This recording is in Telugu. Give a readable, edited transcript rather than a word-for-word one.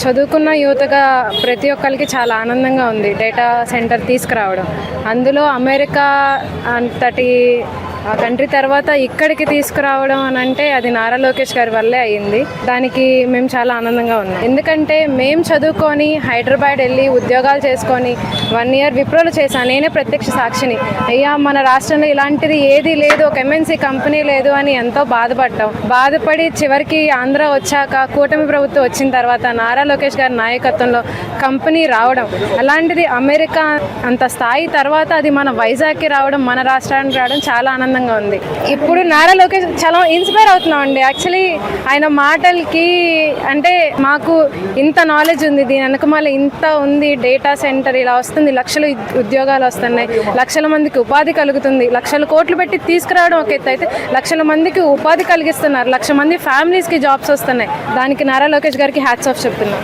చదువుకున్న యువతగా ప్రతి ఒక్కరికి చాలా ఆనందంగా ఉంది డేటా సెంటర్ తీసుకురావడం. అందులో అమెరికా అంతటి కంట్రీ తర్వాత ఇక్కడికి తీసుకురావడం అని అంటే అది నారా లోకేష్ గారి వల్లే అయ్యింది. దానికి మేము చాలా ఆనందంగా ఉన్నాం. ఎందుకంటే మేము చదువుకొని హైదరాబాద్ వెళ్ళి ఉద్యోగాలు చేసుకొని 1 year విప్రోలు చేశాను. నేనే ప్రత్యక్ష సాక్షిని. అయ్యా మన రాష్ట్రంలో ఇలాంటిది ఏది లేదు, ఒక MNC కంపెనీ లేదు అని ఎంతో బాధపడ్డాం. బాధపడి చివరికి ఆంధ్ర వచ్చాక కూటమి ప్రభుత్వం వచ్చిన తర్వాత నారా లోకేష్ గారి నాయకత్వంలో కంపెనీ రావడం, అలాంటిది అమెరికా అంత స్థాయి తర్వాత అది మన వైజాగ్కి రావడం, మన రాష్ట్రానికి రావడం చాలా ఆనందంగా ఉంది. ఇప్పుడు నారా లోకేష్ చాలా ఇన్స్పైర్ అవుతున్నాం అండి. యాక్చువల్లీ ఆయన మాటలకి అంటే మాకు ఇంత నాలెడ్జ్ ఉంది, దీని వెనకమాల ఇంత ఉంది, డేటా సెంటర్ ఇలా వస్తుంది, లక్షల ఉద్యోగాలు వస్తున్నాయి, లక్షల మందికి ఉపాధి కలుగుతుంది, లక్షల కోట్లు పెట్టి తీసుకురావడం ఒక ఎత్తు అయితే లక్షల మందికి ఉపాధి కలిగిస్తున్నారు, 1,00,000 మంది ఫ్యామిలీస్కి జాబ్స్ వస్తున్నాయి. దానికి నారా లోకేష్ గారికి హ్యాట్స్ ఆఫ్ చెప్తున్నాం.